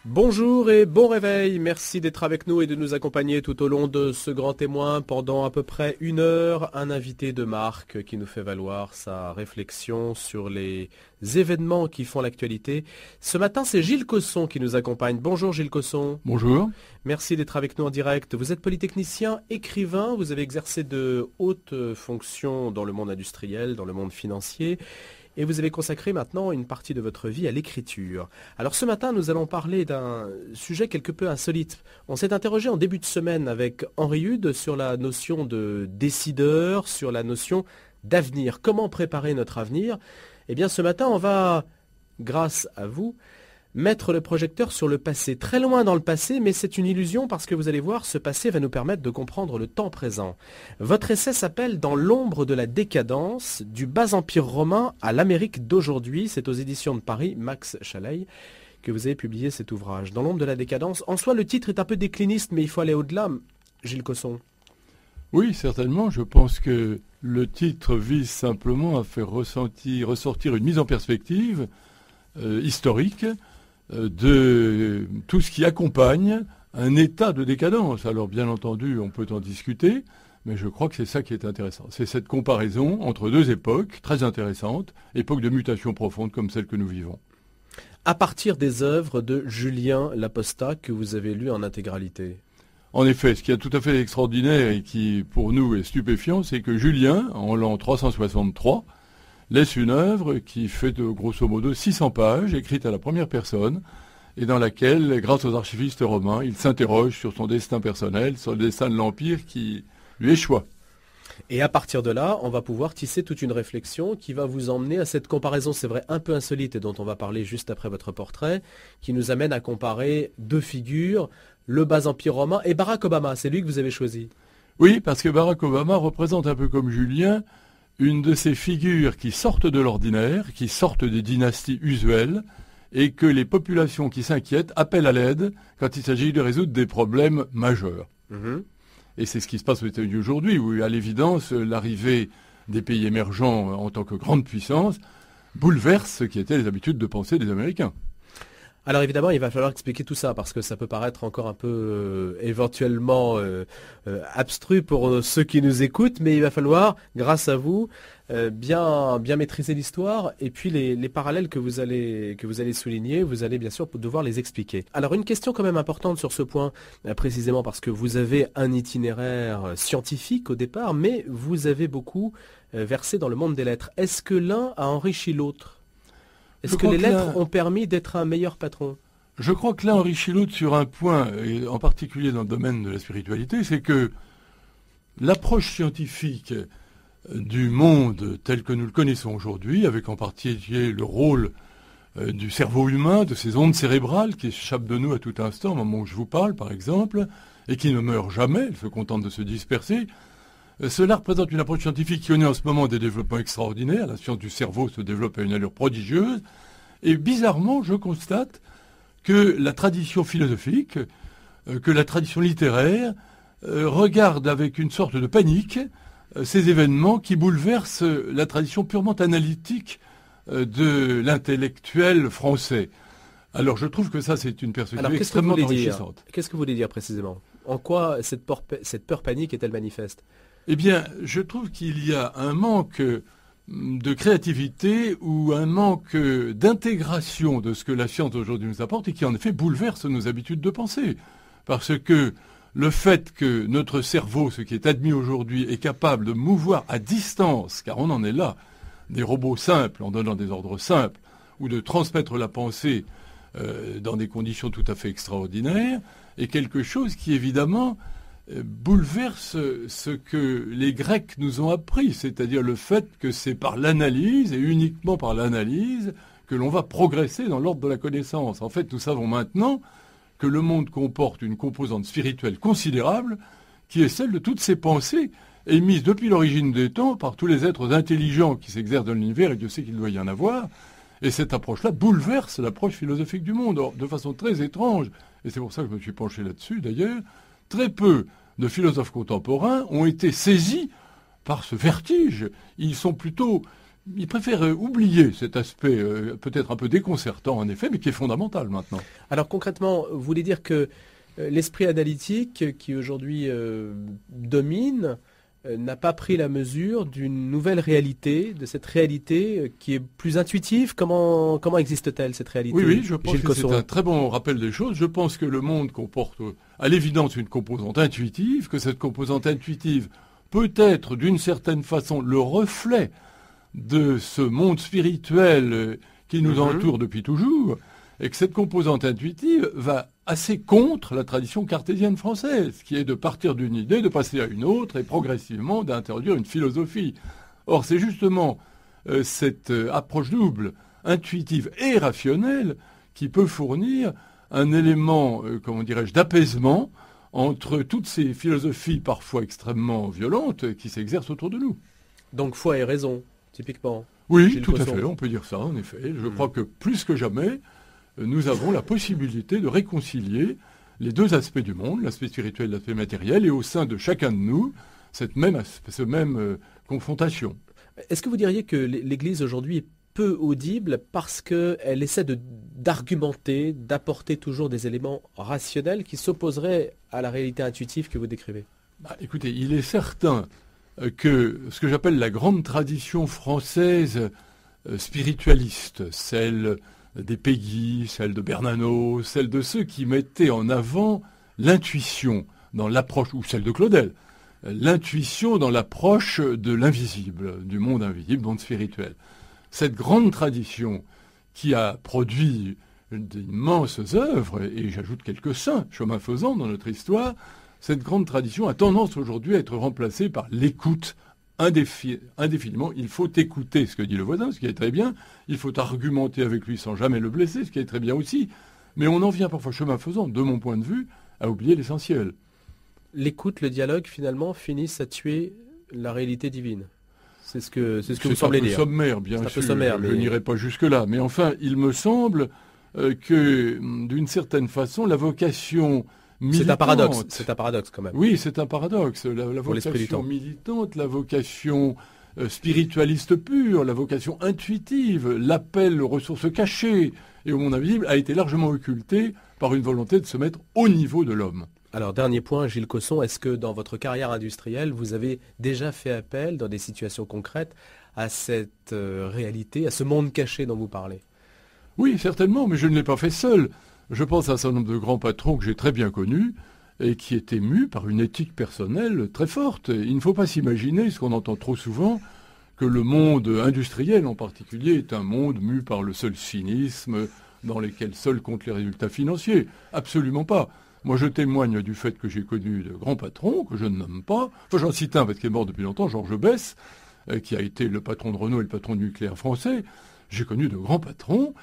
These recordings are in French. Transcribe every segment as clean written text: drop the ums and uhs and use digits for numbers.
Bonjour et bon réveil, merci d'être avec nous et de nous accompagner tout au long de ce grand témoin pendant à peu près 1 heure. Un invité de marque qui nous fait valoir sa réflexion sur les événements qui font l'actualité. Ce matin, c'est Gilles Cosson qui nous accompagne. Bonjour Gilles Cosson. Bonjour. Merci d'être avec nous en direct. Vous êtes polytechnicien, écrivain, vous avez exercé de hautes fonctions dans le monde industriel, dans le monde financier. Et vous avez consacré maintenant une partie de votre vie à l'écriture. Alors ce matin, nous allons parler d'un sujet quelque peu insolite. On s'est interrogé en début de semaine avec Henri Hude sur la notion de décideur, sur la notion d'avenir. Comment préparer notre avenir? Eh bien ce matin, on va, grâce à vous, mettre le projecteur sur le passé, très loin dans le passé, mais c'est une illusion parce que vous allez voir, ce passé va nous permettre de comprendre le temps présent. Votre essai s'appelle « Dans l'ombre de la décadence, du bas empire romain à l'Amérique d'aujourd'hui ». C'est aux éditions de Paris, Max Chaleil, que vous avez publié cet ouvrage. « Dans l'ombre de la décadence ». En soi, le titre est un peu décliniste, mais il faut aller au-delà, Gilles Cosson. Oui, certainement. Je pense que le titre vise simplement à faire ressortir une mise en perspective historique de tout ce qui accompagne un état de décadence. Alors bien entendu, on peut en discuter, mais je crois que c'est ça qui est intéressant. C'est cette comparaison entre deux époques très intéressantes, époques de mutation profonde comme celle que nous vivons. À partir des œuvres de Julien Laposta que vous avez lues en intégralité. En effet, ce qui est tout à fait extraordinaire et qui pour nous est stupéfiant, c'est que Julien, en l'an 363, laisse une œuvre qui fait de grosso modo 600 pages, écrite à la première personne, et dans laquelle, grâce aux archivistes romains, il s'interroge sur son destin personnel, sur le destin de l'Empire qui lui échoua. Et à partir de là, on va pouvoir tisser toute une réflexion qui va vous emmener à cette comparaison, c'est vrai, un peu insolite et dont on va parler juste après votre portrait, qui nous amène à comparer deux figures, le bas empire romain et Barack Obama. C'est lui que vous avez choisi. Oui, parce que Barack Obama représente un peu comme Julien une de ces figures qui sortent de l'ordinaire, qui sortent des dynasties usuelles, et que les populations qui s'inquiètent appellent à l'aide quand il s'agit de résoudre des problèmes majeurs. Et c'est ce qui se passe aux États-Unis aujourd'hui, où à l'évidence, l'arrivée des pays émergents en tant que grande puissance bouleverse ce qui étaient les habitudes de pensée des Américains. Alors évidemment, il va falloir expliquer tout ça parce que ça peut paraître encore un peu éventuellement abstru pour ceux qui nous écoutent, mais il va falloir, grâce à vous, bien maîtriser l'histoire et puis les parallèles que vous allez souligner, vous allez bien sûr devoir les expliquer. Alors une question quand même importante sur ce point, précisément parce que vous avez un itinéraire scientifique au départ, mais vous avez beaucoup versé dans le monde des lettres. Est-ce que l'un a enrichi l'autre ? Est-ce que les lettres ont permis d'être un meilleur patron? Je crois que l'un enrichit l'autre sur un point, et en particulier dans le domaine de la spiritualité, c'est que l'approche scientifique du monde tel que nous le connaissons aujourd'hui, avec en particulier le rôle du cerveau humain, de ces ondes cérébrales qui échappent de nous à tout instant, au moment où je vous parle par exemple, et qui ne meurent jamais, elles se contentent de se disperser, cela représente une approche scientifique qui connaît en ce moment des développements extraordinaires. La science du cerveau se développe à une allure prodigieuse. Et bizarrement, je constate que la tradition philosophique, que la tradition littéraire regarde avec une sorte de panique ces événements qui bouleversent la tradition purement analytique de l'intellectuel français. Alors je trouve que ça, c'est une perspective extrêmement enrichissante. Qu'est-ce que vous voulez dire précisément? En quoi cette peur panique est-elle manifeste? Eh bien, je trouve qu'il y a un manque de créativité ou un manque d'intégration de ce que la science aujourd'hui nous apporte et qui en effet bouleverse nos habitudes de pensée. Parce que le fait que notre cerveau, ce qui est admis aujourd'hui, est capable de mouvoir à distance, car on en est là, des robots simples en donnant des ordres simples, ou de transmettre la pensée dans des conditions tout à fait extraordinaires, est quelque chose qui évidemment bouleverse ce que les Grecs nous ont appris, c'est-à-dire le fait que c'est par l'analyse et uniquement par l'analyse que l'on va progresser dans l'ordre de la connaissance. En fait, nous savons maintenant que le monde comporte une composante spirituelle considérable qui est celle de toutes ces pensées émises depuis l'origine des temps par tous les êtres intelligents qui s'exercent dans l'univers, et Dieu sait qu'il doit y en avoir. Et cette approche-là bouleverse l'approche philosophique du monde, de façon très étrange. Et c'est pour ça que je me suis penché là-dessus, d'ailleurs. Très peu de philosophes contemporains ont été saisis par ce vertige. Ils sont plutôt il préfère oublier cet aspect peut-être un peu déconcertant en effet, mais qui est fondamental maintenant. Alors concrètement, vous voulez dire que l'esprit analytique qui aujourd'hui domine n'a pas pris la mesure d'une nouvelle réalité, de cette réalité qui est plus intuitive. Comment existe-t-elle cette réalité? Oui, je pense que c'est un très bon rappel des choses. Je pense que le monde comporte à l'évidence une composante intuitive, que cette composante intuitive peut être d'une certaine façon le reflet de ce monde spirituel qui nous entoure depuis toujours, et que cette composante intuitive va assez contre la tradition cartésienne française, qui est de partir d'une idée, de passer à une autre, et progressivement d'introduire une philosophie. Or, c'est justement cette approche double, intuitive et rationnelle, qui peut fournir un élément, d'apaisement entre toutes ces philosophies parfois extrêmement violentes qui s'exercent autour de nous. Donc foi et raison, typiquement. Oui, tout à fait, on peut dire ça, en effet. Je crois que plus que jamais, nous avons la possibilité de réconcilier les deux aspects du monde, l'aspect spirituel et l'aspect matériel, et au sein de chacun de nous, cette même confrontation. Est-ce que vous diriez que l'Église aujourd'hui est peu audible parce qu'elle essaie d'argumenter, d'apporter toujours des éléments rationnels qui s'opposeraient à la réalité intuitive que vous décrivez? Écoutez, il est certain que ce que j'appelle la grande tradition française spiritualiste, celle des Péguy, celle de Bernanos, celle de ceux qui mettaient en avant l'intuition dans l'approche, ou celle de Claudel, l'intuition dans l'approche de l'invisible, du monde invisible, monde spirituel. Cette grande tradition qui a produit d'immenses œuvres, et j'ajoute quelques saints, chemin faisant dans notre histoire, cette grande tradition a tendance aujourd'hui à être remplacée par l'écoute indéfiniment. Il faut écouter ce que dit le voisin, ce qui est très bien. Il faut argumenter avec lui sans jamais le blesser, ce qui est très bien aussi. Mais on en vient parfois, chemin faisant, de mon point de vue, à oublier l'essentiel. L'écoute, le dialogue, finalement, finissent à tuer la réalité divine. C'est ce que vous semblez dire. C'est un peu sommaire, bien sûr. Un peu sommaire, je n'irai pas jusque-là. Mais enfin, il me semble que, d'une certaine façon, la vocation militante... C'est un paradoxe quand même. Oui, c'est un paradoxe. La vocation militante, la vocation spiritualiste pure, la vocation intuitive, l'appel aux ressources cachées et au monde invisible a été largement occulté par une volonté de se mettre au niveau de l'homme. Alors, dernier point, Gilles Cosson, est-ce que dans votre carrière industrielle, vous avez déjà fait appel, dans des situations concrètes, à cette réalité, à ce monde caché dont vous parlez? Oui, certainement, mais je ne l'ai pas fait seul. Je pense à un certain nombre de grands patrons que j'ai très bien connus et qui étaient mus par une éthique personnelle très forte. Il ne faut pas s'imaginer, ce qu'on entend trop souvent, que le monde industriel en particulier est un monde mu par le seul cynisme, dans lequel seuls comptent les résultats financiers. Absolument pas. Moi, je témoigne du fait que j'ai connu de grands patrons, que je ne nomme pas. Enfin, j'en cite un parce qu'il est mort depuis longtemps, Georges Besse, qui a été le patron de Renault et le patron du nucléaire français. J'ai connu de grands patrons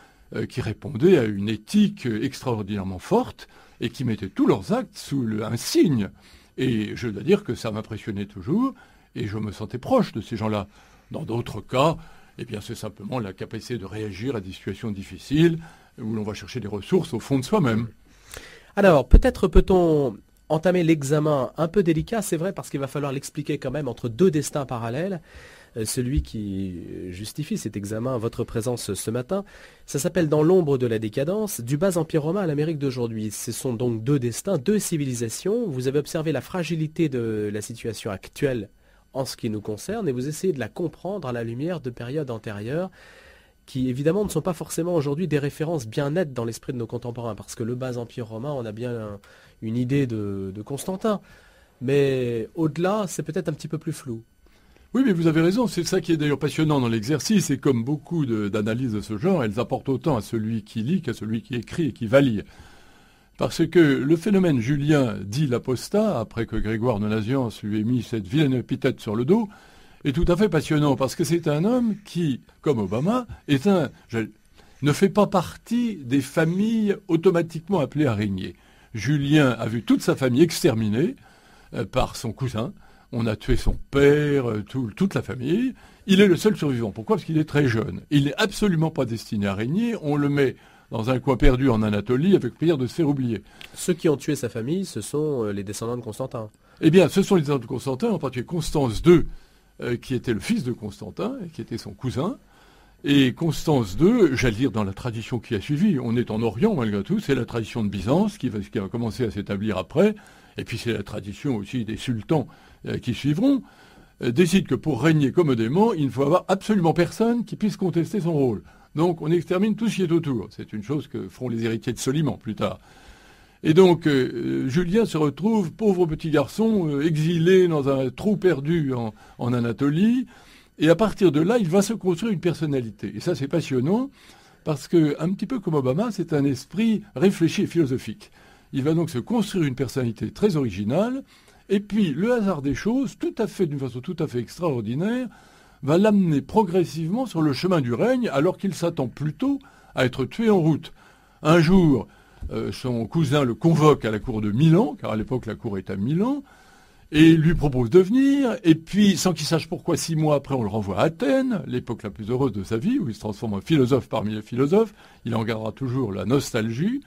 qui répondaient à une éthique extraordinairement forte et qui mettaient tous leurs actes sous un signe. Et je dois dire que ça m'impressionnait toujours et je me sentais proche de ces gens-là. Dans d'autres cas, eh bien, c'est simplement la capacité de réagir à des situations difficiles où l'on va chercher des ressources au fond de soi-même. Alors, peut-être peut-on entamer l'examen un peu délicat, c'est vrai, parce qu'il va falloir l'expliquer quand même entre deux destins parallèles. Celui qui justifie cet examen, votre présence ce matin, ça s'appelle Dans l'ombre de la décadence, du bas empire romain à l'Amérique d'aujourd'hui. Ce sont donc deux destins, deux civilisations. Vous avez observé la fragilité de la situation actuelle en ce qui nous concerne et vous essayez de la comprendre à la lumière de périodes antérieures qui évidemment ne sont pas forcément aujourd'hui des références bien nettes dans l'esprit de nos contemporains, parce que le bas empire romain, on a bien une idée de Constantin, mais au-delà, c'est peut-être un petit peu plus flou. Oui, mais vous avez raison, c'est ça qui est d'ailleurs passionnant dans l'exercice, et comme beaucoup d'analyses de ce genre, elles apportent autant à celui qui lit qu'à celui qui écrit et qui va lire. Parce que le phénomène Julien dit l'apostat, après que Grégoire de Nazianze lui ait mis cette vilaine épithète sur le dos, est tout à fait passionnant, parce que c'est un homme qui, comme Obama, ne fait pas partie des familles automatiquement appelées à régner. Julien a vu toute sa famille exterminée par son cousin. On a tué son père, toute la famille. Il est le seul survivant. Pourquoi? Parce qu'il est très jeune. Il n'est absolument pas destiné à régner. On le met dans un coin perdu en Anatolie avec plaisir de se faire oublier. Ceux qui ont tué sa famille, ce sont les descendants de Constantin. Eh bien, ce sont les descendants de Constantin, en particulier Constance II, qui était le fils de Constantin, et qui était son cousin. Et Constance II, j'allais dire dans la tradition qui a suivi, on est en Orient malgré tout, c'est la tradition de Byzance qui va commencer à s'établir après, et puis c'est la tradition aussi des sultans qui suivront, décide que pour régner commodément, il ne faut avoir absolument personne qui puisse contester son rôle. Donc on extermine tout ce qui est autour. C'est une chose que feront les héritiers de Soliman plus tard. Et donc Julien se retrouve, pauvre petit garçon, exilé dans un trou perdu en Anatolie. Et à partir de là, il va se construire une personnalité. Et ça, c'est passionnant, parce que, un petit peu comme Obama, c'est un esprit réfléchi et philosophique. Il va donc se construire une personnalité très originale, et puis le hasard des choses, d'une façon tout à fait extraordinaire, va l'amener progressivement sur le chemin du règne, alors qu'il s'attend plutôt à être tué en route. Un jour, son cousin le convoque à la cour de Milan, car à l'époque la cour est à Milan, et lui propose de venir, et puis, sans qu'il sache pourquoi, 6 mois après, on le renvoie à Athènes, l'époque la plus heureuse de sa vie, où il se transforme en philosophe parmi les philosophes, il en gardera toujours la nostalgie,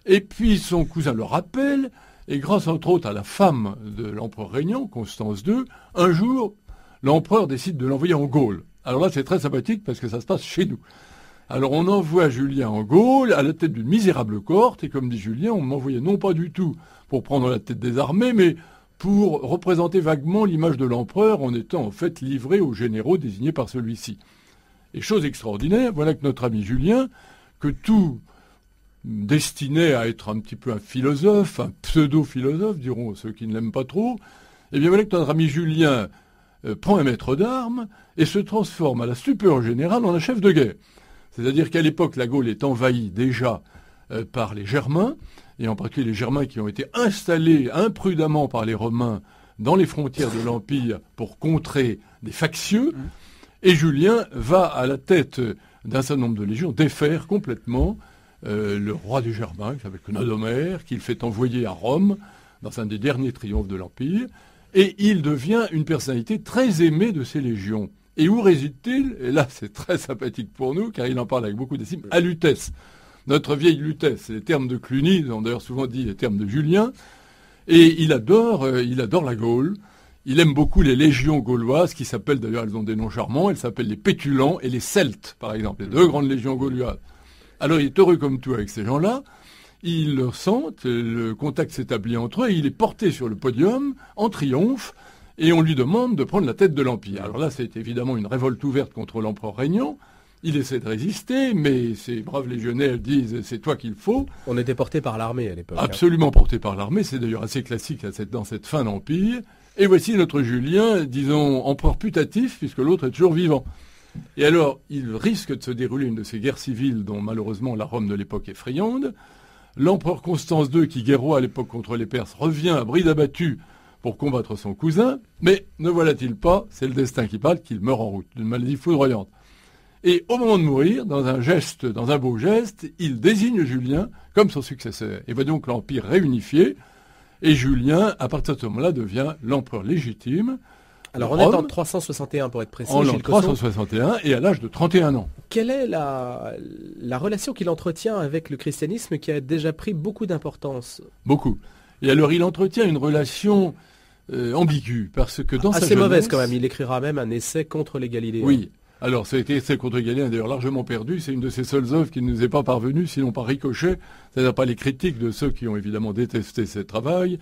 et puis son cousin le rappelle, et grâce entre autres à la femme de l'empereur régnant, Constance II, un jour, l'empereur décide de l'envoyer en Gaule. Alors là, c'est très sympathique, parce que ça se passe chez nous. Alors on envoie Julien en Gaule, à la tête d'une misérable cohorte, et comme dit Julien, on m'envoyait non pas du tout pour prendre la tête des armées, mais pour représenter vaguement l'image de l'empereur en étant en fait livré aux généraux désignés par celui-ci. Et chose extraordinaire, voilà que notre ami Julien, que tout destinait à être un petit peu un philosophe, un pseudo-philosophe, diront ceux qui ne l'aiment pas trop, eh bien voilà que notre ami Julien prend un maître d'armes et se transforme à la stupeur générale en un chef de guerre. C'est-à-dire qu'à l'époque, la Gaule est envahie déjà par les Germains, et en particulier les Germains qui ont été installés imprudemment par les Romains dans les frontières de l'Empire pour contrer des factieux. Et Julien va à la tête d'un certain nombre de légions défaire complètement le roi des Germains, qui s'appelle Cnodomère, qu'il fait envoyer à Rome dans un des derniers triomphes de l'Empire. Et il devient une personnalité très aimée de ces légions. Et où réside-t-il? Et là, c'est très sympathique pour nous, car il en parle avec beaucoup d'estime, à Lutèce. Notre vieille Lutèce, c'est les termes de Cluny, on a d'ailleurs souvent dit les termes de Julien, et il adore la Gaule, il aime beaucoup les légions gauloises, qui s'appellent d'ailleurs, elles ont des noms charmants, elles s'appellent les Pétulants et les Celtes, par exemple, les 2 grandes légions gauloises. Alors il est heureux comme tout avec ces gens-là, ils le sentent, le contact s'établit entre eux, et il est porté sur le podium, en triomphe, et on lui demande de prendre la tête de l'Empire. Alors là, c'est évidemment une révolte ouverte contre l'empereur régnant. Il essaie de résister, mais ces braves légionnaires disent « c'est toi qu'il faut ». On était porté par l'armée à l'époque. Absolument porté par l'armée, c'est d'ailleurs assez classique dans cette fin d'Empire. Et voici notre Julien, disons, empereur putatif, puisque l'autre est toujours vivant. Et alors, il risque de se dérouler une de ces guerres civiles dont malheureusement la Rome de l'époque est friande. L'empereur Constance II, qui guerroie à l'époque contre les Perses, revient à bride abattue pour combattre son cousin, mais ne voilà-t-il pas, c'est le destin qui parle, qu'il meurt en route, d'une maladie foudroyante. Et au moment de mourir, dans un beau geste, il désigne Julien comme son successeur. Et voit donc l'Empire réunifié. Et Julien, à partir de ce moment-là, devient l'empereur légitime. Alors on est en 361 pour être précis. En 361 et à l'âge de 31 ans. Quelle est la relation qu'il entretient avec le christianisme qui a déjà pris beaucoup d'importance? Beaucoup. Et alors il entretient une relation ambiguë, parce que dans sa jeunesse... Assez mauvaise quand même, il écrira même un essai contre les Galiléens. Oui. Alors, ça a été essai contre Galien, d'ailleurs largement perdu. C'est une de ses seules œuvres qui ne nous est pas parvenue, sinon par ricochet, c'est-à-dire pas les critiques de ceux qui ont évidemment détesté ce travail.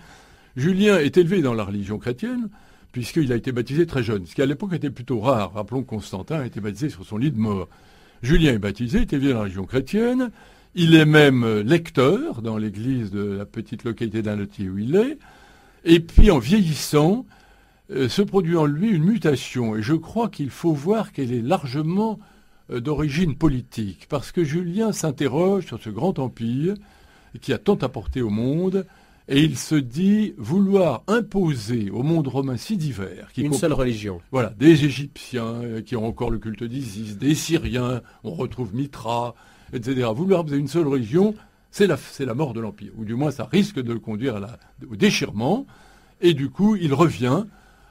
Julien est élevé dans la religion chrétienne, puisqu'il a été baptisé très jeune, ce qui à l'époque était plutôt rare. Rappelons que Constantin a été baptisé sur son lit de mort. Julien est baptisé, est élevé dans la religion chrétienne. Il est même lecteur dans l'église de la petite localité d'Annecy où il est. Et puis, en vieillissant, se produit en lui une mutation, et je crois qu'il faut voir qu'elle est largement d'origine politique, parce que Julien s'interroge sur ce grand empire qui a tant apporté au monde, et il se dit vouloir imposer au monde romain si divers... Une seule religion. Voilà, des Égyptiens qui ont encore le culte d'Isis, des Syriens, on retrouve Mithra, etc. Vouloir imposer une seule religion, c'est la mort de l'empire, ou du moins ça risque de le conduire au déchirement, et du coup il revient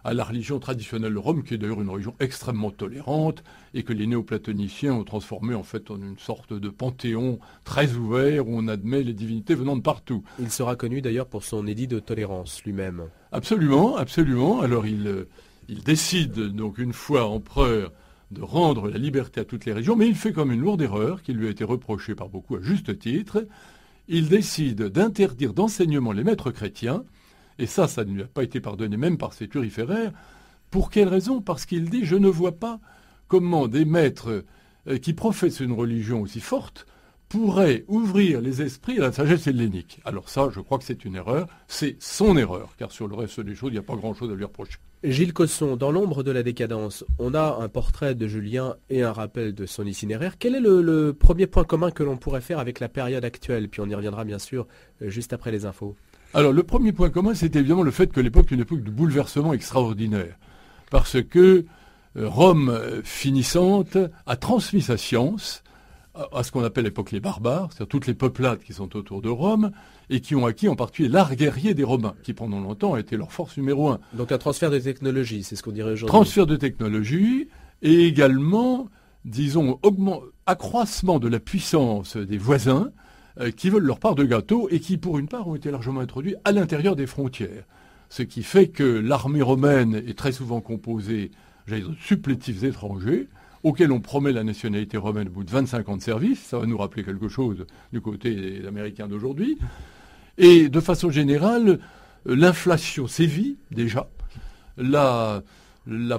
à la religion traditionnelle de Rome, qui est d'ailleurs une religion extrêmement tolérante, et que les néoplatoniciens ont transformé en fait en une sorte de panthéon très ouvert, où on admet les divinités venant de partout. Il sera connu d'ailleurs pour son édit de tolérance lui-même. Absolument, absolument. Alors Il décide donc une fois empereur de rendre la liberté à toutes les régions, mais il fait comme une lourde erreur qui lui a été reprochée par beaucoup à juste titre. Il décide d'interdire d'enseignement les maîtres chrétiens, et ça ne lui a pas été pardonné même par ses turiféraires. Pour quelle raison? Parce qu'il dit « Je ne vois pas comment des maîtres qui professent une religion aussi forte pourraient ouvrir les esprits à la sagesse hellénique. » Alors ça, je crois que c'est une erreur, c'est son erreur, car sur le reste des choses, il n'y a pas grand-chose à lui reprocher. Gilles Cosson, dans l'ombre de la décadence, on a un portrait de Julien et un rappel de son itinéraire. Quel est le premier point commun que l'on pourrait faire avec la période actuelle? Puis on y reviendra bien sûr juste après les infos. Alors le premier point commun, c'est évidemment le fait que l'époque est une époque de bouleversement extraordinaire. Parce que Rome finissante a transmis sa science à ce qu'on appelle à l'époque les barbares, c'est-à-dire toutes les peuplades qui sont autour de Rome, et qui ont acquis en particulier l'art guerrier des Romains, qui pendant longtemps a été leur force numéro un. Donc un transfert de technologie, c'est ce qu'on dirait aujourd'hui. Transfert de technologie, et également, disons, accroissement de la puissance des voisins, qui veulent leur part de gâteau, et qui pour une part ont été largement introduits à l'intérieur des frontières. Ce qui fait que l'armée romaine est très souvent composée, de supplétifs étrangers, auxquels on promet la nationalité romaine au bout de 25 ans de service. Ça va nous rappeler quelque chose du côté des Américains d'aujourd'hui. Et de façon générale, l'inflation sévit déjà. La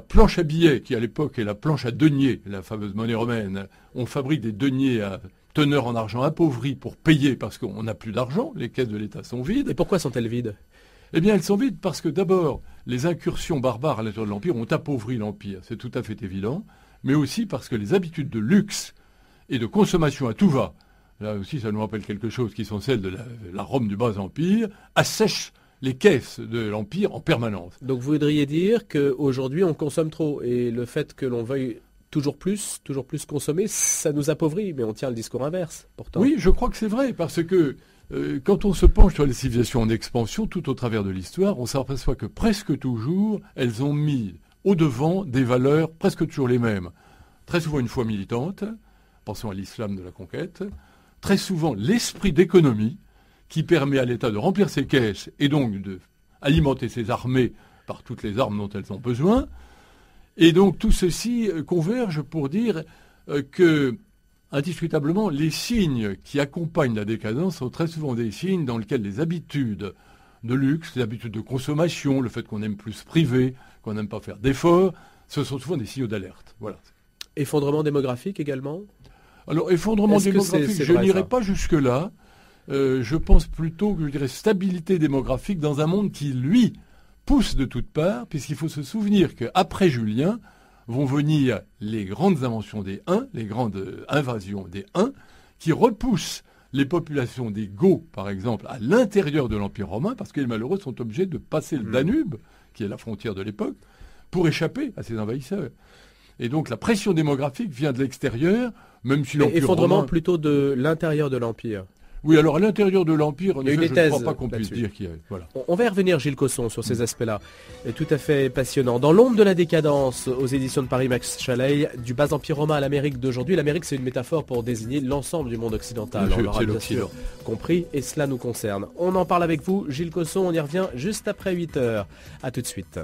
planche à billets, qui à l'époque est la planche à deniers, la fameuse monnaie romaine, on fabrique des deniers à teneur en argent appauvri pour payer parce qu'on n'a plus d'argent, les caisses de l'État sont vides. Et pourquoi sont-elles vides? Eh bien, elles sont vides parce que d'abord, les incursions barbares à l'intérieur de l'Empire ont appauvri l'Empire, c'est tout à fait évident, mais aussi parce que les habitudes de luxe et de consommation à tout va, là aussi ça nous rappelle quelque chose, qui sont celles de la Rome du Bas-Empire, assèchent les caisses de l'Empire en permanence. Donc vous voudriez dire qu'aujourd'hui on consomme trop, et le fait que l'on veuille toujours plus consommer, ça nous appauvrit, mais on tient le discours inverse, pourtant. Oui, je crois que c'est vrai, parce que quand on se penche sur les civilisations en expansion, tout au travers de l'histoire, on s'aperçoit que presque toujours, elles ont mis au-devant des valeurs presque toujours les mêmes. Très souvent une foi militante, pensons à l'islam de la conquête, très souvent l'esprit d'économie qui permet à l'État de remplir ses caisses et donc d'alimenter ses armées par toutes les armes dont elles ont besoin. Et donc tout ceci converge pour dire que, indiscutablement, les signes qui accompagnent la décadence sont très souvent des signes dans lesquels les habitudes de luxe, les habitudes de consommation, le fait qu'on aime plus se priver, qu'on n'aime pas faire d'efforts, ce sont souvent des signaux d'alerte. Voilà. Effondrement démographique également? Alors, effondrement démographique, je n'irai pas jusque-là. Je pense plutôt que je dirais stabilité démographique dans un monde qui, lui, pousse de toutes parts, puisqu'il faut se souvenir qu'après Julien vont venir les grandes inventions des Huns, les grandes invasions des Huns, qui repoussent les populations des Goths, par exemple, à l'intérieur de l'Empire romain, parce que les malheureux sont obligés de passer le Danube, qui est la frontière de l'époque, pour échapper à ces envahisseurs. Et donc la pression démographique vient de l'extérieur, même si l'Empire effondrement romain... plutôt de l'intérieur de l'Empire. Oui, alors à l'intérieur de l'Empire, en effet, je ne crois pas qu'on puisse là-dessus. dire qu'il y a... Voilà. On va y revenir, Gilles Cosson, sur ces aspects-là. Tout à fait passionnant. Dans l'ombre de la décadence, aux éditions de Paris Max Chaleil, du bas empire romain à l'Amérique d'aujourd'hui. L'Amérique, c'est une métaphore pour désigner l'ensemble du monde occidental. On l'aura bien sûr compris, et cela nous concerne. On en parle avec vous, Gilles Cosson. On y revient juste après 8h. À tout de suite.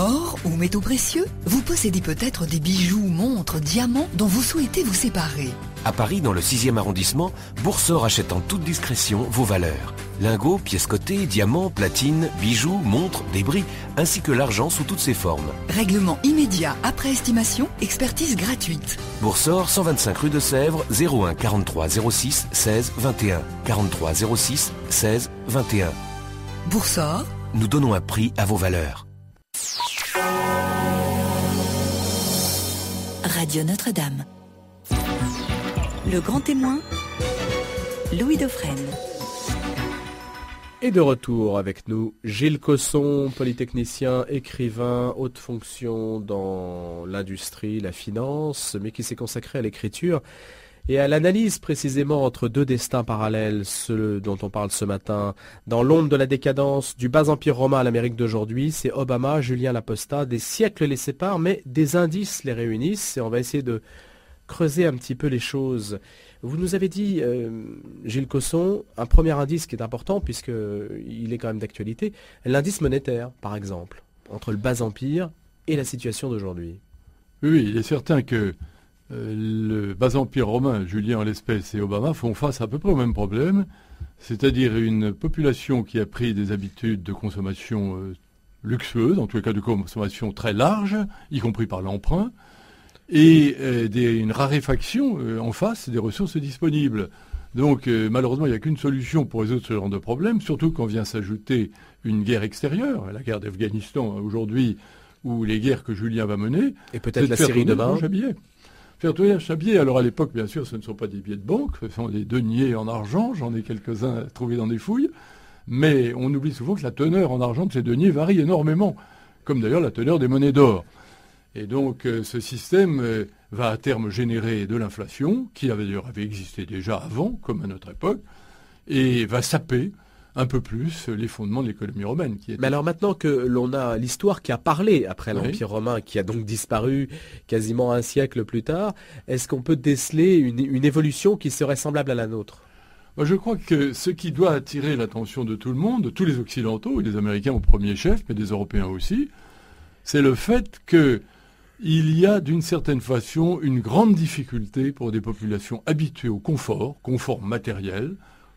Or ou métaux précieux, vous possédez peut-être des bijoux, montres, diamants dont vous souhaitez vous séparer. À Paris, dans le 6e arrondissement, Boursor achète en toute discrétion vos valeurs. Lingots, pièces cotées, diamants, platines, bijoux, montres, débris, ainsi que l'argent sous toutes ses formes. Règlement immédiat après estimation, expertise gratuite. Boursor, 125 rue de Sèvres, 01 43 06 16 21. 43 06 16 21. Boursor, nous donnons un prix à vos valeurs. Radio Notre-Dame. Le grand témoin, Louis Dauphren. Et de retour avec nous, Gilles Cosson, polytechnicien, écrivain, haute fonction dans l'industrie, la finance, mais qui s'est consacré à l'écriture et à l'analyse précisément entre deux destins parallèles, ceux dont on parle ce matin. Dans l'ombre de la décadence, du bas empire romain à l'Amérique d'aujourd'hui, c'est Obama, Julien l'Apostat, des siècles les séparent, mais des indices les réunissent, et on va essayer de creuser un petit peu les choses. Vous nous avez dit, Gilles Cosson, un premier indice qui est important, puisqu'il est quand même d'actualité, l'indice monétaire, par exemple, entre le bas empire et la situation d'aujourd'hui. Oui, il est certain que le bas empire romain, Julien en l'espèce et Obama, font face à peu près au même problème, c'est-à-dire une population qui a pris des habitudes de consommation luxueuses, en tous les cas de consommation très large, y compris par l'emprunt, et une raréfaction en face des ressources disponibles. Donc malheureusement, il n'y a qu'une solution pour résoudre ce genre de problème, surtout quand vient s'ajouter une guerre extérieure, la guerre d'Afghanistan aujourd'hui, ou les guerres que Julien va mener. Et peut-être la Syrie demain. Faire tourner un chabier. Alors à l'époque, bien sûr, ce ne sont pas des billets de banque, ce sont des deniers en argent, j'en ai quelques-uns trouvés dans des fouilles, mais on oublie souvent que la teneur en argent de ces deniers varie énormément, comme d'ailleurs la teneur des monnaies d'or. Et donc ce système va à terme générer de l'inflation, qui avait existé déjà avant, comme à notre époque, et va saper un peu plus les fondements de l'économie romaine. Mais alors maintenant que l'on a l'histoire qui a parlé après l'Empire romain, qui a donc disparu quasiment un siècle plus tard, est-ce qu'on peut déceler une évolution qui serait semblable à la nôtre ? Je crois que ce qui doit attirer l'attention de tout le monde, tous les Occidentaux, et les Américains au premier chef, mais des Européens aussi, c'est le fait qu'il y a d'une certaine façon une grande difficulté pour des populations habituées au confort matériel,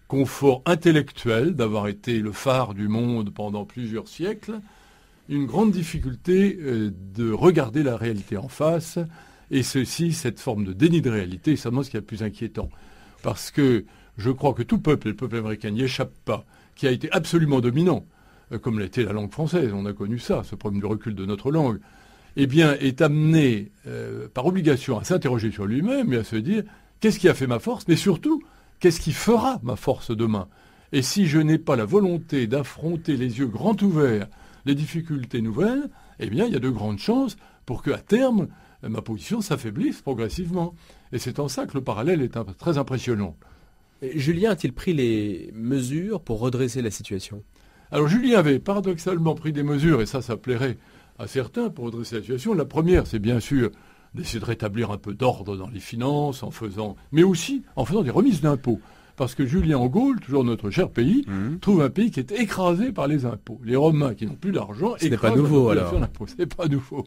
confort intellectuel, d'avoir été le phare du monde pendant plusieurs siècles, une grande difficulté de regarder la réalité en face, et cette forme de déni de réalité, c'est vraiment ce qui est le plus inquiétant. Parce que je crois que tout peuple, et le peuple américain n'y échappe pas, qui a été absolument dominant, comme l'a été la langue française, on a connu ça, ce problème de recul de notre langue, eh bien, est amené par obligation à s'interroger sur lui-même et à se dire qu'est-ce qui a fait ma force, mais surtout, qu'est-ce qui fera ma force demain ? Et si je n'ai pas la volonté d'affronter les yeux grands ouverts les difficultés nouvelles, eh bien, il y a de grandes chances pour qu'à terme, ma position s'affaiblisse progressivement. Et c'est en ça que le parallèle est très impressionnant. Julien a-t-il pris les mesures pour redresser la situation ? Alors Julien avait paradoxalement pris des mesures, et ça plairait à certains pour redresser la situation. La première, c'est bien sûr d'essayer de rétablir un peu d'ordre dans les finances, mais aussi en faisant des remises d'impôts. Parce que Julien en Gaule, toujours notre cher pays, trouve un pays qui est écrasé par les impôts. Les Romains qui n'ont plus d'argent, ce n'est pas nouveau alors. C'est pas nouveau.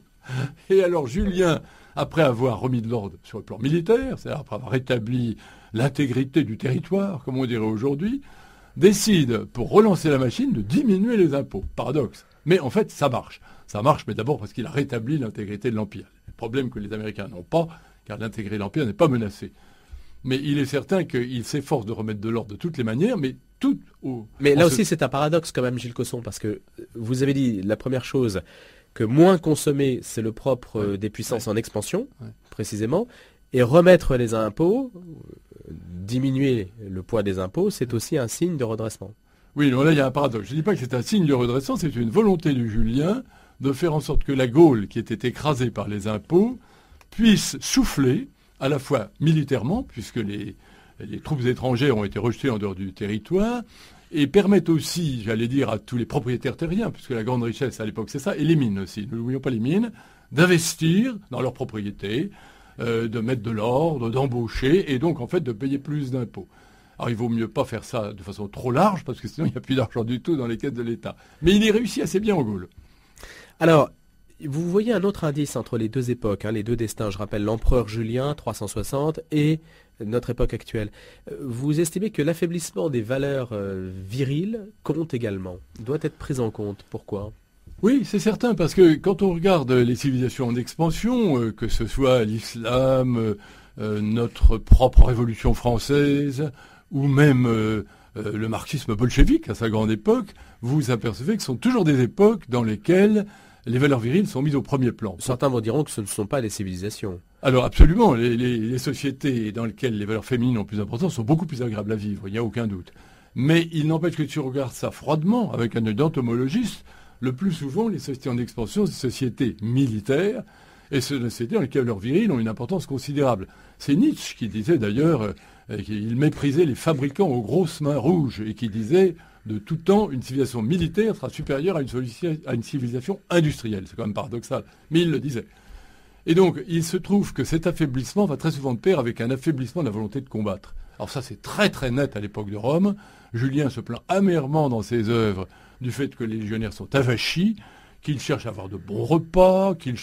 Et alors Julien, après avoir remis de l'ordre sur le plan militaire, c'est-à-dire après avoir rétabli l'intégrité du territoire, comme on dirait aujourd'hui, décide, pour relancer la machine, de diminuer les impôts. Paradoxe. Mais en fait, ça marche. Ça marche, mais d'abord parce qu'il a rétabli l'intégrité de l'Empire. Le problème que les Américains n'ont pas, car l'intégrité de l'Empire n'est pas menacée. Mais il est certain qu'il s'efforce de remettre de l'ordre de toutes les manières, mais tout au... Mais là aussi, c'est un paradoxe quand même, Gilles Cosson, parce que vous avez dit la première chose, que moins consommer, c'est le propre des puissances en expansion, précisément, et remettre les impôts, diminuer le poids des impôts, c'est aussi un signe de redressement. Oui, là, il y a un paradoxe. Je ne dis pas que c'est un signe de redressement, c'est une volonté de Julien de faire en sorte que la Gaule, qui était écrasée par les impôts, puisse souffler, à la fois militairement, puisque les troupes étrangères ont été rejetées en dehors du territoire, et permettre aussi, j'allais dire, à tous les propriétaires terriens, puisque la grande richesse à l'époque c'est ça, et les mines aussi, ne n'oublions pas les mines, d'investir dans leurs propriétés, de mettre de l'ordre, d'embaucher, et donc en fait de payer plus d'impôts. Alors il vaut mieux pas faire ça de façon trop large, parce que sinon il n'y a plus d'argent du tout dans les caisses de l'État. Mais il y réussit assez bien en Gaule. Alors, vous voyez un autre indice entre les deux époques, les deux destins. Je rappelle l'empereur Julien, 360, et notre époque actuelle. Vous estimez que l'affaiblissement des valeurs viriles compte également, doit être pris en compte. Pourquoi ? Oui, c'est certain, parce que quand on regarde les civilisations en expansion, que ce soit l'islam, notre propre révolution française, ou même le marxisme bolchevique à sa grande époque, vous apercevez que ce sont toujours des époques dans lesquelles les valeurs viriles sont mises au premier plan. Certains vous diront que ce ne sont pas des civilisations. Alors absolument, les sociétés dans lesquelles les valeurs féminines ont plus d'importance sont beaucoup plus agréables à vivre, il n'y a aucun doute. Mais il n'empêche que tu regardes ça froidement, avec un œil d'entomologiste, le plus souvent les sociétés en expansion, c'est des sociétés militaires, et ce sont des sociétés dans lesquelles les valeurs viriles ont une importance considérable. C'est Nietzsche qui disait d'ailleurs qu'il méprisait les fabricants aux grosses mains rouges, et qui disait de tout temps, une civilisation militaire sera supérieure à une civilisation industrielle. C'est quand même paradoxal, mais il le disait. Et donc, il se trouve que cet affaiblissement va très souvent de pair avec un affaiblissement de la volonté de combattre. Alors ça, c'est très très net à l'époque de Rome. Julien se plaint amèrement dans ses œuvres du fait que les légionnaires sont avachis, qu'ils cherchent à avoir de bons repas, qu'ils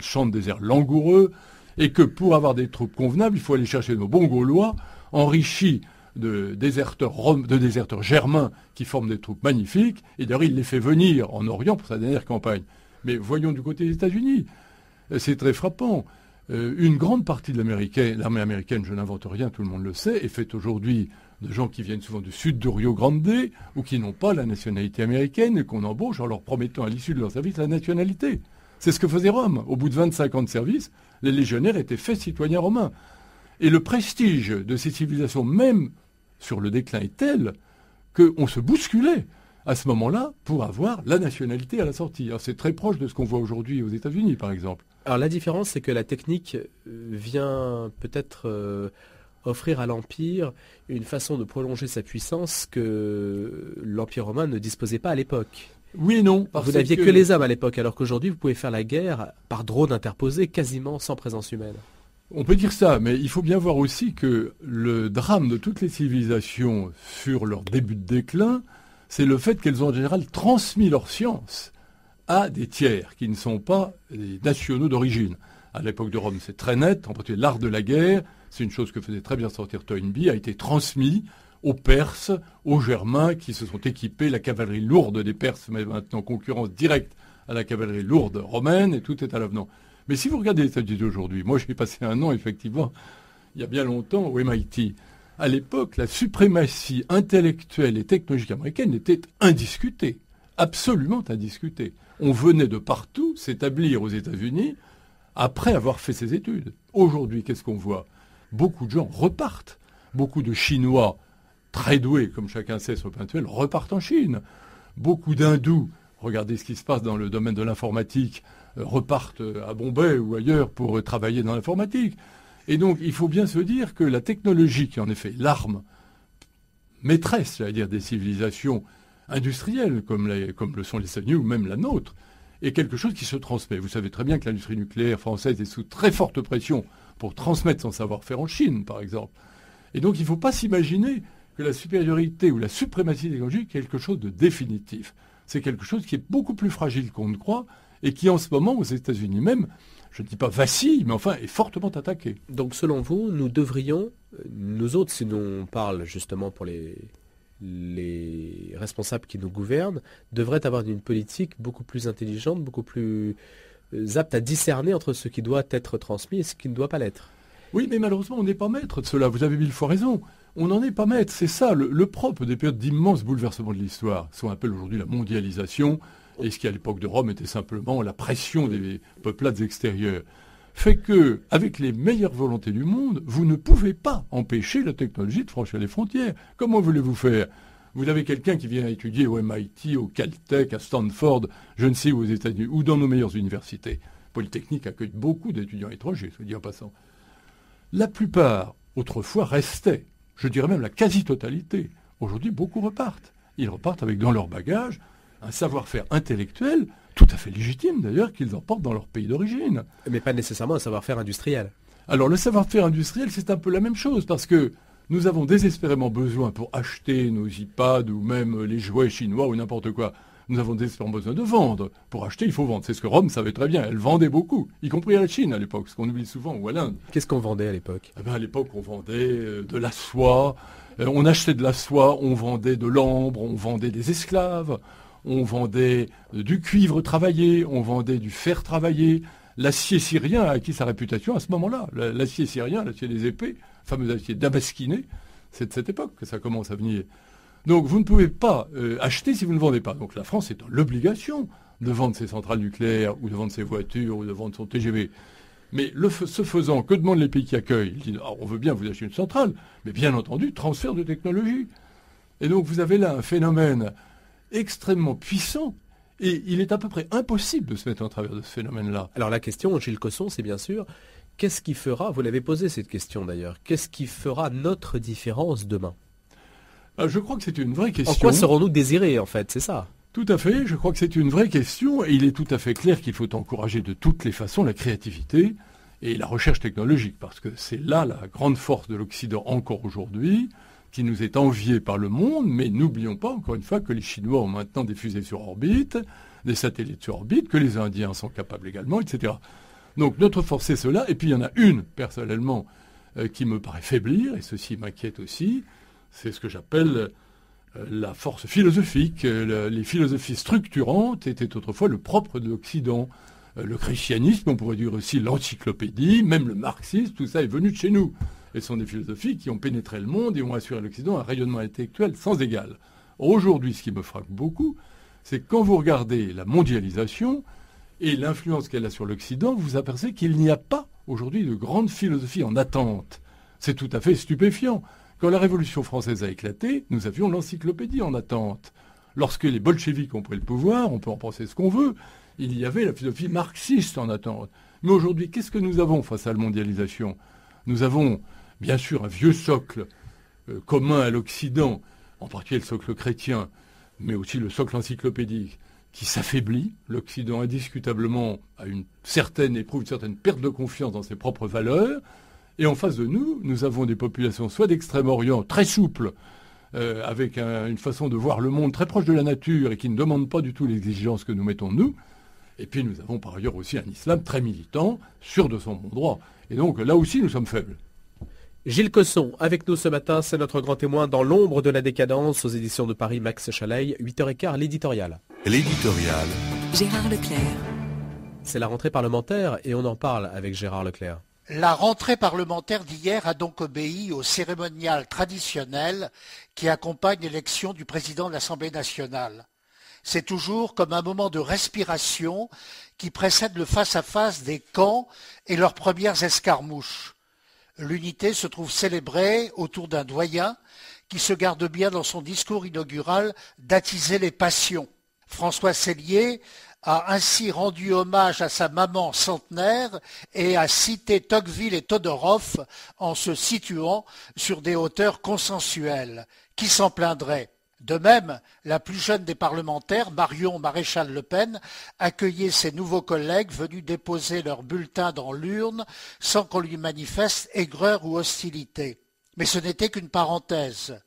chantent des airs langoureux, et que pour avoir des troupes convenables, il faut aller chercher nos bons Gaulois, enrichis de déserteurs germains qui forment des troupes magnifiques, et d'ailleurs il les fait venir en Orient pour sa dernière campagne. Mais voyons du côté des États-Unis, c'est très frappant. Une grande partie de l'armée américaine, je n'invente rien, tout le monde le sait, est faite aujourd'hui de gens qui viennent souvent du sud du Rio Grande ou qui n'ont pas la nationalité américaine et qu'on embauche en leur promettant à l'issue de leur service la nationalité. C'est ce que faisait Rome. Au bout de 25 ans de service, les légionnaires étaient faits citoyens romains. Et le prestige de ces civilisations, même sur le déclin, est tel qu'on se bousculait à ce moment-là pour avoir la nationalité à la sortie. Alors c'est très proche de ce qu'on voit aujourd'hui aux États-Unis, par exemple. Alors la différence, c'est que la technique vient peut-être offrir à l'Empire une façon de prolonger sa puissance que l'Empire romain ne disposait pas à l'époque. Oui et non. Vous n'aviez que les hommes à l'époque, alors qu'aujourd'hui, vous pouvez faire la guerre par drone interposé, quasiment sans présence humaine. On peut dire ça, mais il faut bien voir aussi que le drame de toutes les civilisations sur leur début de déclin, c'est le fait qu'elles ont en général transmis leur science à des tiers qui ne sont pas des nationaux d'origine. À l'époque de Rome, c'est très net, en particulier l'art de la guerre, c'est une chose que faisait très bien sortir Toynbee, a été transmis aux Perses, aux Germains qui se sont équipés, la cavalerie lourde des Perses, mais maintenant concurrence directe à la cavalerie lourde romaine, et tout est à l'avenant. Mais si vous regardez les États-Unis d'aujourd'hui, moi j'ai passé un an effectivement, il y a bien longtemps, au MIT. À l'époque, la suprématie intellectuelle et technologique américaine était indiscutée, absolument indiscutée. On venait de partout s'établir aux États-Unis après avoir fait ses études. Aujourd'hui, qu'est-ce qu'on voit ? Beaucoup de gens repartent. Beaucoup de Chinois très doués, comme chacun sait sur le plan actuel, repartent en Chine. Beaucoup d'Hindous, regardez ce qui se passe dans le domaine de l'informatique, repartent à Bombay ou ailleurs pour travailler dans l'informatique. Et donc, il faut bien se dire que la technologie, qui est en effet l'arme maîtresse, j'allais dire, des civilisations industrielles, comme le sont les États-Unis ou même la nôtre, est quelque chose qui se transmet. Vous savez très bien que l'industrie nucléaire française est sous très forte pression pour transmettre son savoir-faire en Chine, par exemple. Et donc, il ne faut pas s'imaginer que la supériorité ou la suprématie technologique est quelque chose de définitif. C'est quelque chose qui est beaucoup plus fragile qu'on ne croit et qui, en ce moment, aux États-Unis même, je ne dis pas vacille, mais enfin, est fortement attaqué. Donc, selon vous, nous devrions, nous autres, si nous parlons justement pour les responsables qui nous gouvernent, devraient avoir une politique beaucoup plus intelligente, beaucoup plus apte à discerner entre ce qui doit être transmis et ce qui ne doit pas l'être. Oui, mais malheureusement, on n'est pas maître de cela. Vous avez mille fois raison. On n'en est pas maître. C'est ça, le propre des périodes d'immenses bouleversements de l'histoire, ce qu'on appelle aujourd'hui la mondialisation, et ce qui à l'époque de Rome était simplement la pression des peuplades extérieures, fait que, avec les meilleures volontés du monde, vous ne pouvez pas empêcher la technologie de franchir les frontières. Comment voulez-vous faire ? Vous avez quelqu'un qui vient étudier au MIT, au Caltech, à Stanford, je ne sais où aux États-Unis, ou dans nos meilleures universités. Polytechnique accueille beaucoup d'étudiants étrangers, soit dit en passant. La plupart, autrefois, restaient. Je dirais même la quasi-totalité. Aujourd'hui, beaucoup repartent. Ils repartent avec dans leur bagage un savoir-faire intellectuel, tout à fait légitime d'ailleurs, qu'ils emportent dans leur pays d'origine. Mais pas nécessairement un savoir-faire industriel. Alors le savoir-faire industriel, c'est un peu la même chose, parce que nous avons désespérément besoin, pour acheter nos iPads ou même les jouets chinois ou n'importe quoi, nous avons désespérément besoin de vendre. Pour acheter, il faut vendre. C'est ce que Rome savait très bien. Elle vendait beaucoup, y compris à la Chine à l'époque, ce qu'on oublie souvent, ou à l'Inde. Qu'est-ce qu'on vendait à l'époque ? À l'époque, on vendait de la soie, on achetait de la soie, on vendait de l'ambre, on vendait des esclaves, on vendait du cuivre travaillé, on vendait du fer travaillé. L'acier syrien a acquis sa réputation à ce moment-là. L'acier syrien, l'acier des épées, le fameux acier damasquiné, c'est de cette époque que ça commence à venir. Donc vous ne pouvez pas acheter si vous ne vendez pas. Donc la France est dans l'obligation de vendre ses centrales nucléaires, ou de vendre ses voitures, ou de vendre son TGV. Mais ce faisant, que demandent les pays qui accueillent ? Ils disent, on veut bien vous acheter une centrale, mais bien entendu, transfert de technologie. Et donc vous avez là un phénomène extrêmement puissant, et il est à peu près impossible de se mettre en travers de ce phénomène-là. Alors la question, Gilles Cosson, c'est bien sûr, qu'est-ce qui fera, vous l'avez posé cette question d'ailleurs, qu'est-ce qui fera notre différence demain ? Je crois que c'est une vraie question. En quoi serons-nous désirés en fait, c'est ça ? Tout à fait, je crois que c'est une vraie question et il est tout à fait clair qu'il faut encourager de toutes les façons la créativité et la recherche technologique, parce que c'est là la grande force de l'Occident encore aujourd'hui, qui nous est enviée par le monde, mais n'oublions pas encore une fois que les Chinois ont maintenant des fusées sur orbite, des satellites sur orbite, que les Indiens sont capables également, etc. Donc notre force c'est cela, et puis il y en a une, personnellement, qui me paraît faiblir, et ceci m'inquiète aussi, c'est ce que j'appelle la force philosophique. Les philosophies structurantes étaient autrefois le propre de l'Occident. Le christianisme, on pourrait dire aussi l'encyclopédie, même le marxisme, tout ça est venu de chez nous. Et ce sont des philosophies qui ont pénétré le monde et ont assuré à l'Occident un rayonnement intellectuel sans égal. Aujourd'hui, ce qui me frappe beaucoup, c'est que quand vous regardez la mondialisation et l'influence qu'elle a sur l'Occident, vous vous apercevez qu'il n'y a pas aujourd'hui de grande philosophie en attente. C'est tout à fait stupéfiant. Quand la Révolution française a éclaté, nous avions l'encyclopédie en attente. Lorsque les bolcheviks ont pris le pouvoir, on peut en penser ce qu'on veut, il y avait la philosophie marxiste en attente. Mais aujourd'hui, qu'est-ce que nous avons face à la mondialisation ? Nous avons, bien sûr, un vieux socle commun à l'Occident, en particulier le socle chrétien, mais aussi le socle encyclopédique, qui s'affaiblit. L'Occident, indiscutablement, éprouve une certaine perte de confiance dans ses propres valeurs. Et en face de nous, nous avons des populations soit d'Extrême-Orient très souples, avec une façon de voir le monde très proche de la nature et qui ne demandent pas du tout l'exigence que nous mettons nous. Et puis nous avons par ailleurs aussi un islam très militant, sûr de son bon droit. Et donc là aussi, nous sommes faibles. Gilles Cosson, avec nous ce matin, c'est notre grand témoin dans l'ombre de la décadence aux éditions de Paris Max Chaleil, 8h15, l'éditorial. L'éditorial. Gérard Leclerc. C'est la rentrée parlementaire et on en parle avec Gérard Leclerc. La rentrée parlementaire d'hier a donc obéi au cérémonial traditionnel qui accompagne l'élection du président de l'Assemblée nationale. C'est toujours comme un moment de respiration qui précède le face-à-face des camps et leurs premières escarmouches. L'unité se trouve célébrée autour d'un doyen qui se garde bien dans son discours inaugural d'attiser les passions. François Sellier a ainsi rendu hommage à sa maman centenaire et a cité Tocqueville et Todorov en se situant sur des hauteurs consensuelles. Qui s'en plaindrait ? De même, la plus jeune des parlementaires, Marion Maréchal Le Pen, accueillait ses nouveaux collègues venus déposer leur bulletin dans l'urne sans qu'on lui manifeste aigreur ou hostilité. Mais ce n'était qu'une parenthèse.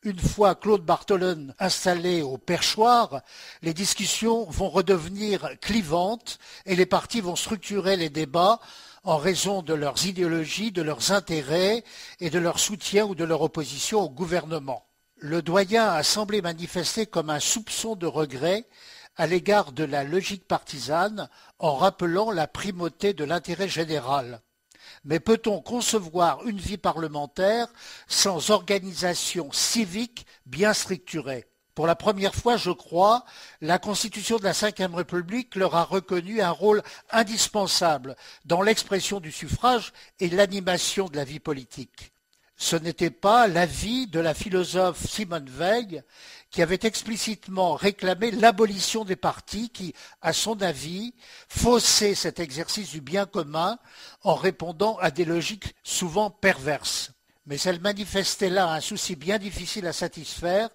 Une fois Claude Barthelone installé au perchoir, les discussions vont redevenir clivantes et les partis vont structurer les débats en raison de leurs idéologies, de leurs intérêts et de leur soutien ou de leur opposition au gouvernement. Le doyen a semblé manifester comme un soupçon de regret à l'égard de la logique partisane en rappelant la primauté de l'intérêt général. Mais peut-on concevoir une vie parlementaire sans organisation civique bien structurée ? Pour la première fois, je crois, la Constitution de la Ve République leur a reconnu un rôle indispensable dans l'expression du suffrage et l'animation de la vie politique. Ce n'était pas l'avis de la philosophe Simone Veil qui avait explicitement réclamé l'abolition des partis qui, à son avis, faussaient cet exercice du bien commun en répondant à des logiques souvent perverses. Mais elle manifestait là un souci bien difficile à satisfaire,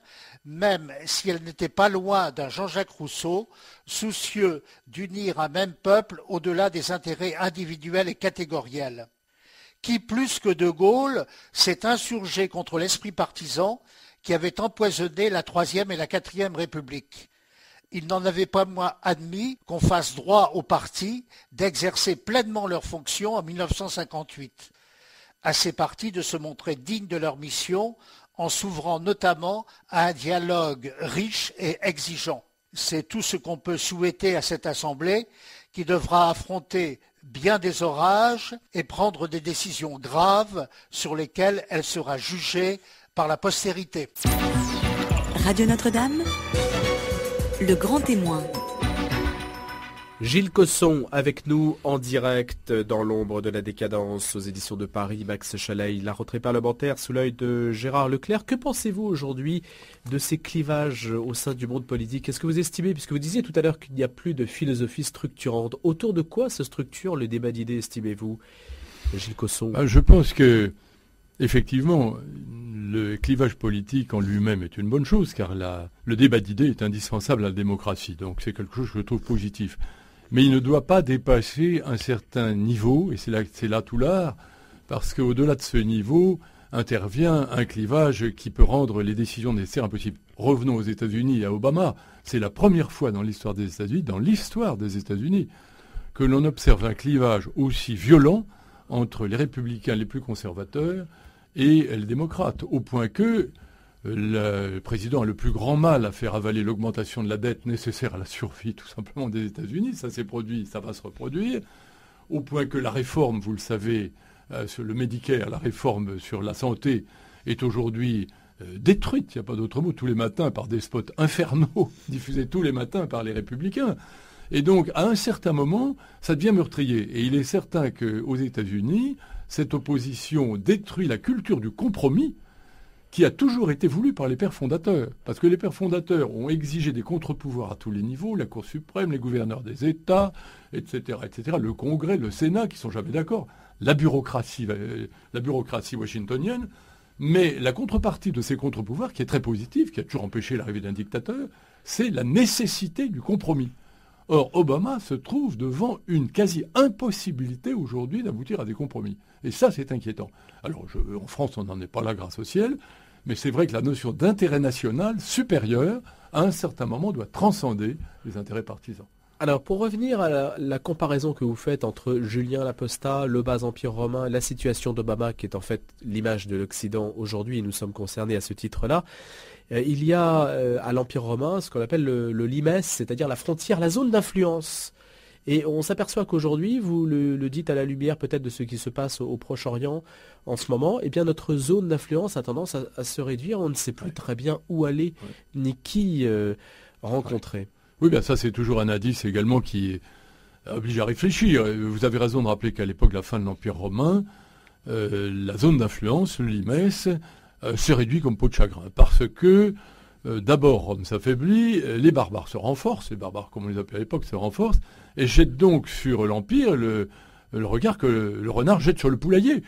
même si elle n'était pas loin d'un Jean-Jacques Rousseau, soucieux d'unir un même peuple au-delà des intérêts individuels et catégoriels. Qui, plus que De Gaulle, s'est insurgé contre l'esprit partisan qui avait empoisonné la Troisième et la Quatrième République. Il n'en avait pas moins admis qu'on fasse droit aux partis d'exercer pleinement leurs fonctions en 1958. À ces partis de se montrer dignes de leur mission en s'ouvrant notamment à un dialogue riche et exigeant. C'est tout ce qu'on peut souhaiter à cette Assemblée qui devra affronter bien des orages et prendre des décisions graves sur lesquelles elle sera jugée par la postérité. Radio Notre-Dame, le grand témoin. Gilles Cosson avec nous en direct dans l'ombre de la décadence aux éditions de Paris, Max Chaleil, la rentrée parlementaire sous l'œil de Gérard Leclerc. Que pensez-vous aujourd'hui de ces clivages au sein du monde politique ? Est-ce que vous estimez, puisque vous disiez tout à l'heure qu'il n'y a plus de philosophie structurante, autour de quoi se structure le débat d'idées, estimez-vous, Gilles Cosson ? Je pense que Effectivement, le clivage politique en lui-même est une bonne chose, car le débat d'idées est indispensable à la démocratie. Donc c'est quelque chose que je trouve positif. Mais il ne doit pas dépasser un certain niveau, et c'est là tout l'art, parce qu'au-delà de ce niveau intervient un clivage qui peut rendre les décisions nécessaires impossibles. Revenons aux États-Unis et à Obama. C'est la première fois dans l'histoire des États-Unis, que l'on observe un clivage aussi violent entre les républicains les plus conservateurs et les démocrates, au point que le président a le plus grand mal à faire avaler l'augmentation de la dette nécessaire à la survie tout simplement des États-Unis. Ça s'est produit, ça va se reproduire, au point que la réforme, vous le savez, sur le Medicare, la réforme sur la santé est aujourd'hui détruite, il n'y a pas d'autre mot, tous les matins par des spots infernaux diffusés tous les matins par les républicains. Et donc, à un certain moment, ça devient meurtrier. Et il est certain qu'aux États-Unis, cette opposition détruit la culture du compromis qui a toujours été voulue par les pères fondateurs. Parce que les pères fondateurs ont exigé des contre-pouvoirs à tous les niveaux, la Cour suprême, les gouverneurs des États, etc., le Congrès, le Sénat, qui ne sont jamais d'accord, la bureaucratie washingtonienne. Mais la contrepartie de ces contre-pouvoirs, qui est très positive, qui a toujours empêché l'arrivée d'un dictateur, c'est la nécessité du compromis. Or, Obama se trouve devant une quasi-impossibilité aujourd'hui d'aboutir à des compromis. Et ça, c'est inquiétant. Alors, en France, on n'en est pas là grâce au ciel, mais c'est vrai que la notion d'intérêt national supérieur, à un certain moment, doit transcender les intérêts partisans. Alors, pour revenir à la comparaison que vous faites entre Julien Laposta, le bas empire romain, la situation d'Obama, qui est en fait l'image de l'Occident aujourd'hui, et nous sommes concernés à ce titre-là, il y a à l'Empire romain ce qu'on appelle le limes, c'est-à-dire la frontière, la zone d'influence. Et on s'aperçoit qu'aujourd'hui, vous le dites à la lumière peut-être de ce qui se passe au Proche-Orient en ce moment, eh bien notre zone d'influence a tendance à se réduire. On ne sait plus très bien où aller ni qui rencontrer. Oui, bien ça c'est toujours un indice également qui oblige à réfléchir. Vous avez raison de rappeler qu'à l'époque de la fin de l'Empire romain, la zone d'influence, le limes, se réduit comme peau de chagrin. Parce que, d'abord, Rome s'affaiblit, les barbares se renforcent, les barbares, comme on les appelait à l'époque, se renforcent, et jettent donc sur l'Empire le regard que le renard jette sur le poulailler.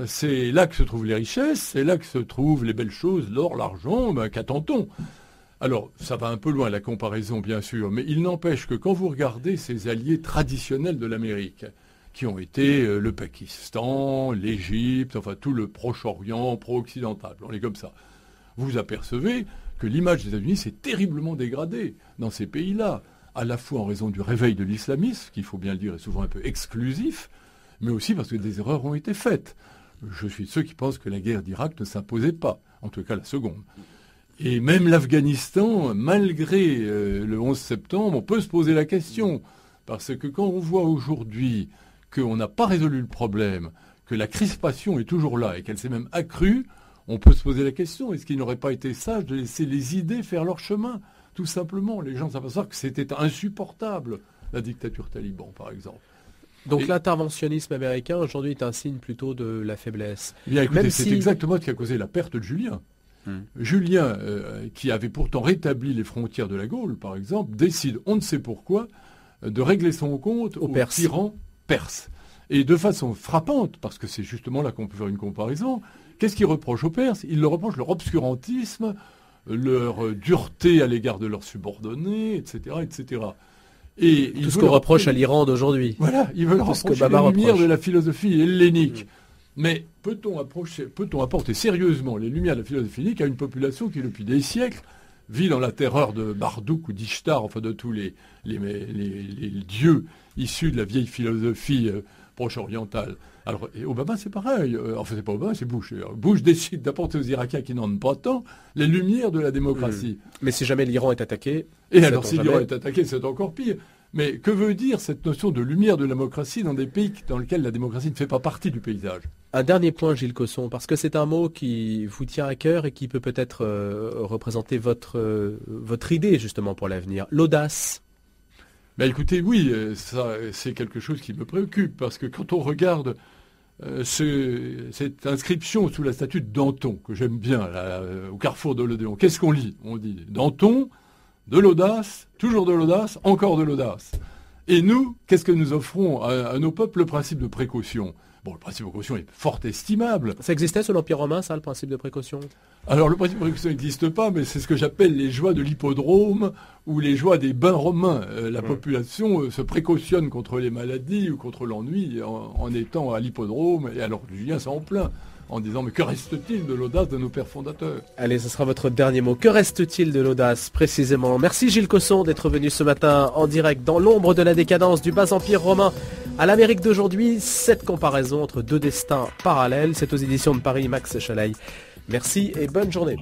C'est là que se trouvent les richesses, c'est là que se trouvent les belles choses, l'or, l'argent, qu'attend-on ? Alors, ça va un peu loin la comparaison, bien sûr, mais il n'empêche que quand vous regardez ces alliés traditionnels de l'Amérique, qui ont été le Pakistan, l'Égypte, enfin tout le Proche-Orient, pro-occidental, on est comme ça. Vous apercevez que l'image des États-Unis s'est terriblement dégradée dans ces pays-là, à la fois en raison du réveil de l'islamisme, qui, il faut bien le dire, est souvent un peu exclusif, mais aussi parce que des erreurs ont été faites. Je suis de ceux qui pensent que la guerre d'Irak ne s'imposait pas, en tout cas la seconde. Et même l'Afghanistan, malgré le 11 septembre, on peut se poser la question, parce que quand on voit aujourd'hui qu'on n'a pas résolu le problème, que la crispation est toujours là et qu'elle s'est même accrue, on peut se poser la question, est-ce qu'il n'aurait pas été sage de laisser les idées faire leur chemin ? Tout simplement, les gens s'aperçoivent que c'était insupportable, la dictature taliban, par exemple. Donc l'interventionnisme américain, aujourd'hui, est un signe plutôt de la faiblesse. Eh bien, écoutez, c'est exactement ce qui a causé la perte de Julien. Julien, qui avait pourtant rétabli les frontières de la Gaule, par exemple, décide, on ne sait pourquoi, de régler son compte au tyran perse. Et de façon frappante, parce que c'est justement là qu'on peut faire une comparaison, qu'est-ce qu'il reproche aux Perses ? Il leur reproche leur obscurantisme, leur dureté à l'égard de leurs subordonnés, etc., etc. Et tout ce qu'on reproche à l'Iran d'aujourd'hui. Voilà, ils veulent reprocher la lumière de la philosophie hellénique. Mais peut-on apporter sérieusement les lumières de la philosophie hellénique à une population qui, depuis des siècles, vit dans la terreur de Marduk ou d'Ishtar, enfin de tous les dieux issus de la vieille philosophie proche-orientale. Alors, et Obama, c'est pareil. Enfin, c'est pas Obama, c'est Bush. Bush décide d'apporter aux Irakiens qui n'en ont pas tant les lumières de la démocratie. Mais si jamais l'Iran est attaqué... Et alors, si l'Iran est attaqué, c'est encore pire. Mais que veut dire cette notion de lumière de la démocratie dans des pays dans lesquels la démocratie ne fait pas partie du paysage ? Un dernier point, Gilles Cosson, parce que c'est un mot qui vous tient à cœur et qui peut peut-être représenter votre idée, justement, pour l'avenir. L'audace. Ben écoutez, oui, ça, c'est quelque chose qui me préoccupe, parce que quand on regarde cette inscription sous la statue de Danton, que j'aime bien, là, au carrefour de l'Odéon, qu'est-ce qu'on lit ? On dit Danton, de l'audace, toujours de l'audace, encore de l'audace. Et nous, qu'est-ce que nous offrons à nos peuples ? Le principe de précaution. Bon, le principe de précaution est fort estimable. Ça existait sous l'Empire romain, ça, le principe de précaution? Alors le principe de précaution n'existe pas, mais c'est ce que j'appelle les joies de l'hippodrome ou les joies des bains romains. La population se précautionne contre les maladies ou contre l'ennui en étant à l'hippodrome, et alors Julien s'en plaint en disant mais que reste-t-il de l'audace de nos pères fondateurs? Allez, ce sera votre dernier mot. Que reste-t-il de l'audace, précisément? Merci Gilles Cosson d'être venu ce matin en direct dans l'ombre de la décadence du bas empire romain à l'Amérique d'aujourd'hui. Cette comparaison entre deux destins parallèles, c'est aux éditions de Paris, Max Chalaï. Merci et bonne journée.